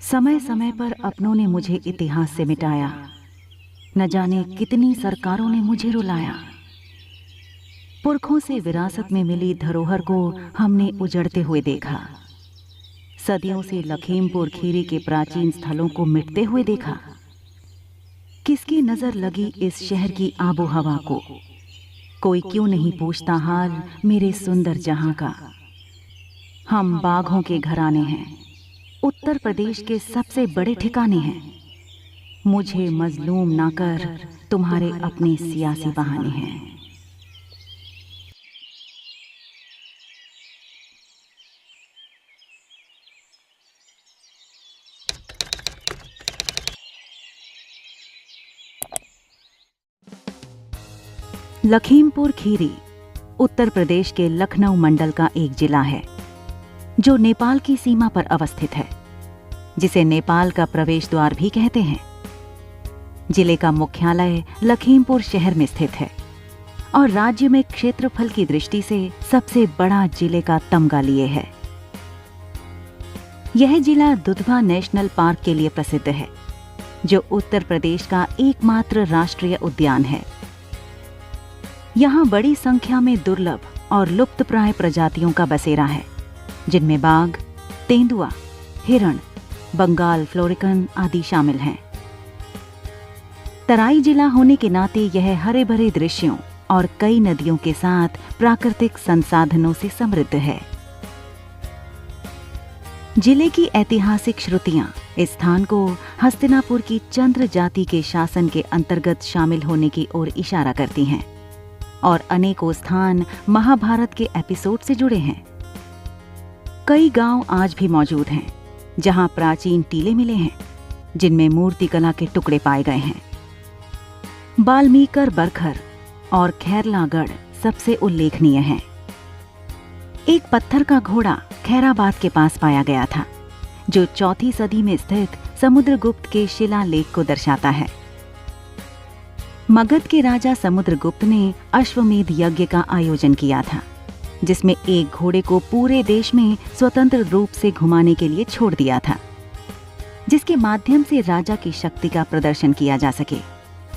समय समय पर अपनों ने मुझे इतिहास से मिटाया, न जाने कितनी सरकारों ने मुझे रुलाया। पुरखों से विरासत में मिली धरोहर को हमने उजड़ते हुए देखा। सदियों से लखीमपुर खीरी के प्राचीन स्थलों को मिटते हुए देखा। किसकी नजर लगी इस शहर की आबो हवा को? कोई क्यों नहीं पूछता हाल मेरे सुंदर जहां का। हम बाघों के घराने हैं, उत्तर प्रदेश के सबसे बड़े ठिकाने हैं। मुझे मजलूम ना कर, तुम्हारे अपने सियासी बहाने हैं। लखीमपुर खीरी उत्तर प्रदेश के लखनऊ मंडल का एक जिला है जो नेपाल की सीमा पर अवस्थित है, जिसे नेपाल का प्रवेश द्वार भी कहते हैं। जिले का मुख्यालय लखीमपुर शहर में स्थित है और राज्य में क्षेत्रफल की दृष्टि से सबसे बड़ा जिले का तमगा लिए है। यह जिला दुधवा नेशनल पार्क के लिए प्रसिद्ध है, जो उत्तर प्रदेश का एकमात्र राष्ट्रीय उद्यान है। यहाँ बड़ी संख्या में दुर्लभ और लुप्तप्राय प्रजातियों का बसेरा है, जिनमें बाघ, तेंदुआ, हिरण, बंगाल फ्लोरिकन आदि शामिल हैं। तराई जिला होने के नाते यह हरे भरे दृश्यों और कई नदियों के साथ प्राकृतिक संसाधनों से समृद्ध है। जिले की ऐतिहासिक श्रुतियां इस स्थान को हस्तिनापुर की चंद्र जाति के शासन के अंतर्गत शामिल होने की ओर इशारा करती हैं और अनेकों स्थान महाभारत के एपिसोड से जुड़े हैं। कई गांव आज भी मौजूद हैं, जहां प्राचीन टीले मिले हैं, जिनमें मूर्तिकला के टुकड़े पाए गए हैं। बाल्मीकर बरखर और खैरलागढ़ सबसे उल्लेखनीय हैं। एक पत्थर का घोड़ा खैराबाद के पास पाया गया था, जो 4वीं सदी में स्थित समुद्रगुप्त के शिलालेख को दर्शाता है। मगध के राजा समुद्रगुप्त ने अश्वमेध यज्ञ का आयोजन किया था, जिसमें एक घोड़े को पूरे देश में स्वतंत्र रूप से घुमाने के लिए छोड़ दिया था, जिसके माध्यम से राजा की शक्ति का प्रदर्शन किया जा सके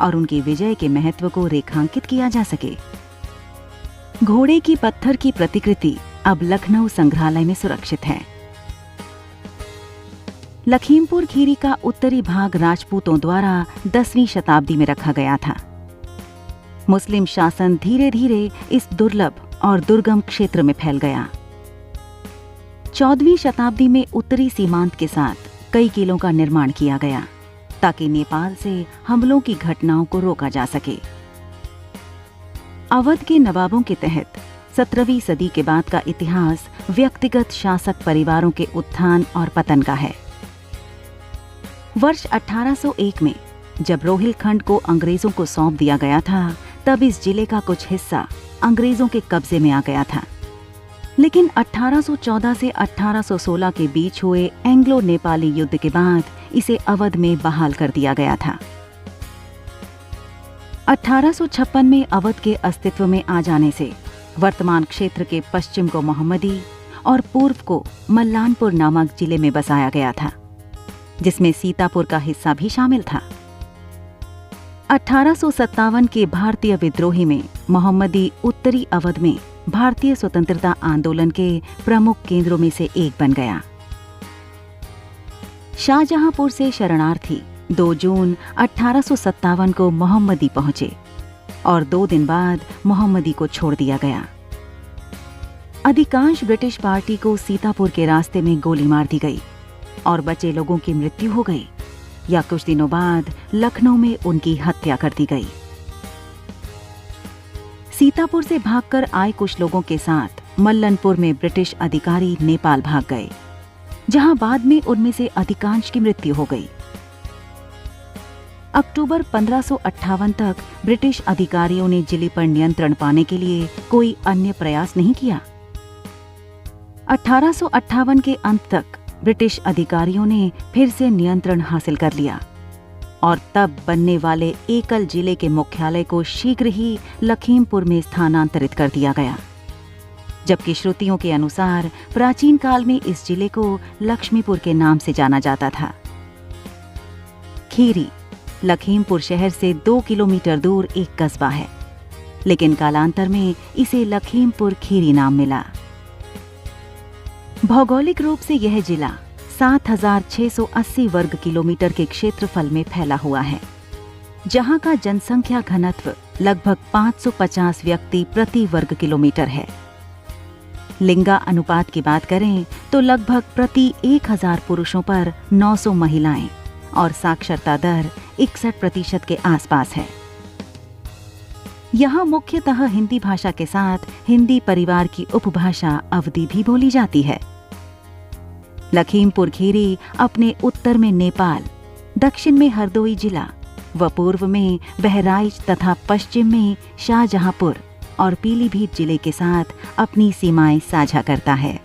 और उनकी विजय के महत्व को रेखांकित किया जा सके। घोड़े की पत्थर की प्रतिकृति अब लखनऊ संग्रहालय में सुरक्षित है। लखीमपुर खीरी का उत्तरी भाग राजपूतों द्वारा 10वीं शताब्दी में रखा गया था। मुस्लिम शासन धीरे धीरे इस दुर्लभ और दुर्गम क्षेत्र में फैल गया। 14वीं शताब्दी में उत्तरी सीमांत के साथ कई किलों का निर्माण किया गया, ताकि नेपाल से हमलों की घटनाओं को रोका जा सके। अवध के नवाबों के तहत 17वीं सदी के बाद का इतिहास व्यक्तिगत शासक परिवारों के उत्थान और पतन का है। वर्ष 1801 में जब रोहिलखंड को अंग्रेजों को सौंप दिया गया था, तब इस जिले का कुछ हिस्सा अंग्रेजों के कब्जे में आ गया था। लेकिन 1814 से 1816 के बीच हुए एंग्लो नेपाली युद्ध के बाद इसे अवध में बहाल कर दिया गया था। 1856 में अवध के अस्तित्व में आ जाने से वर्तमान क्षेत्र के पश्चिम को मोहम्मदी और पूर्व को मल्लानपुर नामक जिले में बसाया गया था, जिसमें सीतापुर का हिस्सा भी शामिल था। 1857 के भारतीय विद्रोही में मोहम्मदी उत्तरी अवध में भारतीय स्वतंत्रता आंदोलन के प्रमुख केंद्रों में से एक बन गया। शाहजहांपुर से शरणार्थी 2 जून 1857 को मोहम्मदी पहुंचे और 2 दिन बाद मोहम्मदी को छोड़ दिया गया। अधिकांश ब्रिटिश पार्टी को सीतापुर के रास्ते में गोली मार दी गई और बचे लोगों की मृत्यु हो गई, या कुछ दिनों बाद लखनऊ में उनकी हत्या कर दी गई। सीतापुर से भागकर आए कुछ लोगों के साथ मल्लनपुर में ब्रिटिश अधिकारी नेपाल भाग गए, जहां बाद में उनमें से अधिकांश की मृत्यु हो गई। अक्टूबर 1558 तक ब्रिटिश अधिकारियों ने जिले पर नियंत्रण पाने के लिए कोई अन्य प्रयास नहीं किया। 1858 के अंत तक ब्रिटिश अधिकारियों ने फिर से नियंत्रण हासिल कर लिया और तब बनने वाले एकल जिले के मुख्यालय को शीघ्र ही लखीमपुर में स्थानांतरित कर दिया गया। जबकि श्रुतियों के अनुसार प्राचीन काल में इस जिले को लक्ष्मीपुर के नाम से जाना जाता था। खीरी लखीमपुर शहर से 2 किलोमीटर दूर एक कस्बा है, लेकिन कालांतर में इसे लखीमपुर खीरी नाम मिला। भौगोलिक रूप से यह जिला 7,680 वर्ग किलोमीटर के क्षेत्रफल में फैला हुआ है, जहां का जनसंख्या घनत्व लगभग 550 व्यक्ति प्रति वर्ग किलोमीटर है। लिंगा अनुपात की बात करें तो लगभग प्रति 1000 पुरुषों पर 900 महिलाएं और साक्षरता दर 61% के आसपास है। यहाँ मुख्यतः हिंदी भाषा के साथ हिंदी परिवार की उपभाषा अवधी भी बोली जाती है। लखीमपुर खीरी अपने उत्तर में नेपाल, दक्षिण में हरदोई जिला व पूर्व में बहराइच तथा पश्चिम में शाहजहांपुर और पीलीभीत जिले के साथ अपनी सीमाएं साझा करता है।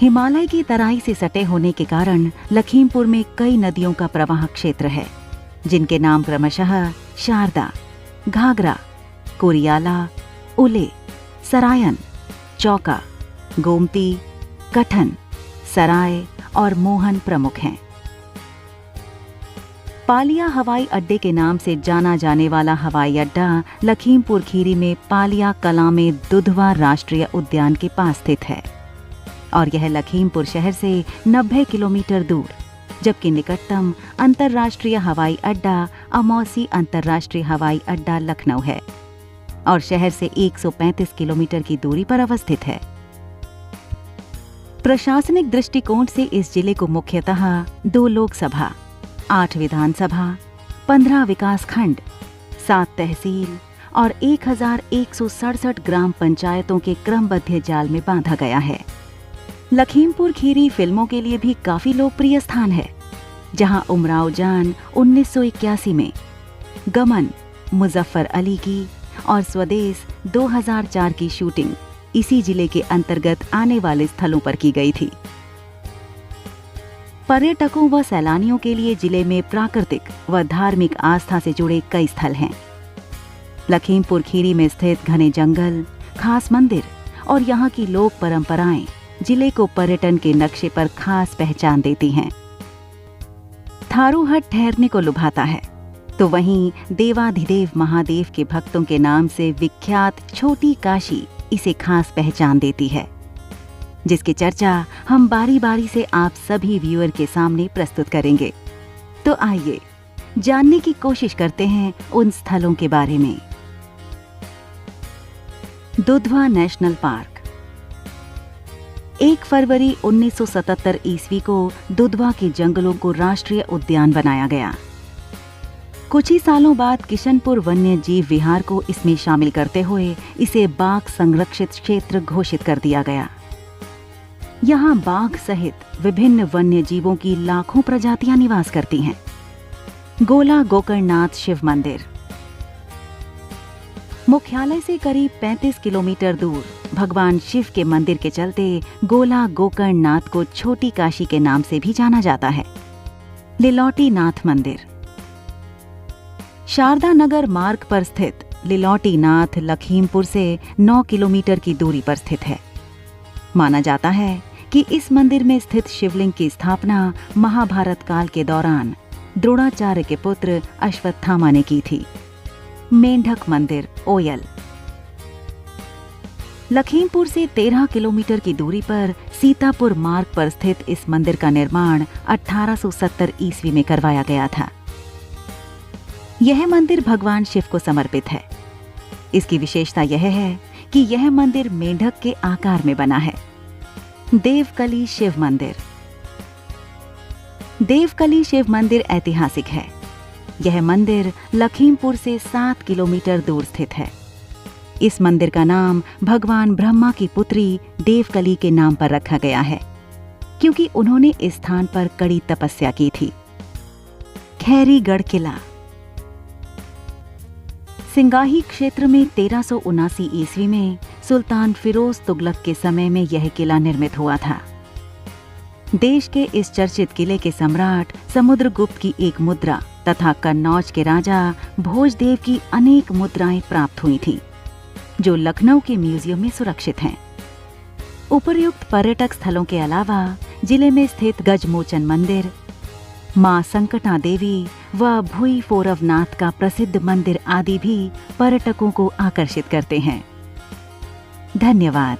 हिमालय की तराई से सटे होने के कारण लखीमपुर में कई नदियों का प्रवाह क्षेत्र है, जिनके नाम क्रमशः शारदा, घाघरा, कोरियाला, उले, सरायन, चौका, गोमती, कठन, सराय और मोहन प्रमुख हैं। पालिया हवाई अड्डे के नाम से जाना जाने वाला हवाई अड्डा लखीमपुर खीरी में पालिया कलां में दुधवा राष्ट्रीय उद्यान के पास स्थित है और यह लखीमपुर शहर से 90 किलोमीटर दूर, जबकि निकटतम अंतर्राष्ट्रीय हवाई अड्डा अमौसी अंतर्राष्ट्रीय हवाई अड्डा लखनऊ है और शहर से 135 किलोमीटर की दूरी पर अवस्थित है। प्रशासनिक दृष्टिकोण से इस जिले को मुख्यतः 2 लोकसभा, 8 विधानसभा, 15 विकास खंड, 7 तहसील और 1167 ग्राम पंचायतों के क्रमबद्ध जाल में बांधा गया है। लखीमपुर खीरी फिल्मों के लिए भी काफी लोकप्रिय स्थान है, जहां उमराव जान 1981 में, गमन मुजफ्फर अली की और स्वदेश 2004 की शूटिंग इसी जिले के अंतर्गत आने वाले स्थलों पर की गई थी। पर्यटकों व सैलानियों के लिए जिले में प्राकृतिक व धार्मिक आस्था से जुड़े कई स्थल हैं। लखीमपुर खीरी में स्थित घने जंगल, खास मंदिर और यहाँ की लोक परंपराएं जिले को पर्यटन के नक्शे पर खास पहचान देती हैं। थारू हट ठहरने को लुभाता है, तो वहीं देवाधिदेव महादेव के भक्तों के नाम से विख्यात छोटी काशी इसे खास पहचान देती है, जिसकी चर्चा हम बारी बारी से आप सभी व्यूअर के सामने प्रस्तुत करेंगे। तो आइए जानने की कोशिश करते हैं उन स्थलों के बारे में। Dudhwa national park. 1 फरवरी 1977 ईस्वी को दुधवा के जंगलों को राष्ट्रीय उद्यान बनाया गया। कुछ ही सालों बाद किशनपुर वन्य जीव विहार को इसमें शामिल करते हुए इसे बाघ संरक्षित क्षेत्र घोषित कर दिया गया। यहाँ बाघ सहित विभिन्न वन्य जीवों की लाखों प्रजातियां निवास करती हैं। गोला गोकर्णनाथ शिव मंदिर। मुख्यालय से करीब 35 किलोमीटर दूर भगवान शिव के मंदिर के चलते गोला गोकर्णनाथ को छोटी काशी के नाम से भी जाना जाता है। लिलौटी नाथ मंदिर। शारदा नगर मार्ग पर स्थित लिलौटी नाथ लखीमपुर से 9 किलोमीटर की दूरी पर स्थित है। माना जाता है कि इस मंदिर में स्थित शिवलिंग की स्थापना महाभारत काल के दौरान द्रोणाचार्य के पुत्र अश्वत्थामा ने की थी। मेंढक मंदिर ओयल। लखीमपुर से 13 किलोमीटर की दूरी पर सीतापुर मार्ग पर स्थित इस मंदिर का निर्माण 1870 ईस्वी में करवाया गया था। यह मंदिर भगवान शिव को समर्पित है। इसकी विशेषता यह है कि यह मंदिर मेंढक के आकार में बना है। देवकली शिव मंदिर। देवकली शिव ऐतिहासिक ऐतिहासिक है। यह मंदिर लखीमपुर से 7 किलोमीटर दूर स्थित है। इस मंदिर का नाम भगवान ब्रह्मा की पुत्री देवकली के नाम पर रखा गया है, क्योंकि उन्होंने इस स्थान पर कड़ी तपस्या की थी। खैरीगढ़ किला। सिंगाही क्षेत्र में 1379 ईस्वी में सुल्तान फिरोज तुगलक के समय में यह किला निर्मित हुआ था। देश के इस चर्चित किले के सम्राट समुद्रगुप्त की एक मुद्रा तथा कन्नौज के राजा भोजदेव की अनेक मुद्राएं प्राप्त हुई थीं। जो लखनऊ के म्यूजियम में सुरक्षित हैं। उपर्युक्त पर्यटक स्थलों के अलावा जिले में स्थित गजमोचन मंदिर, मां संकटा देवी व भुई फोरवनाथ का प्रसिद्ध मंदिर आदि भी पर्यटकों को आकर्षित करते हैं। धन्यवाद।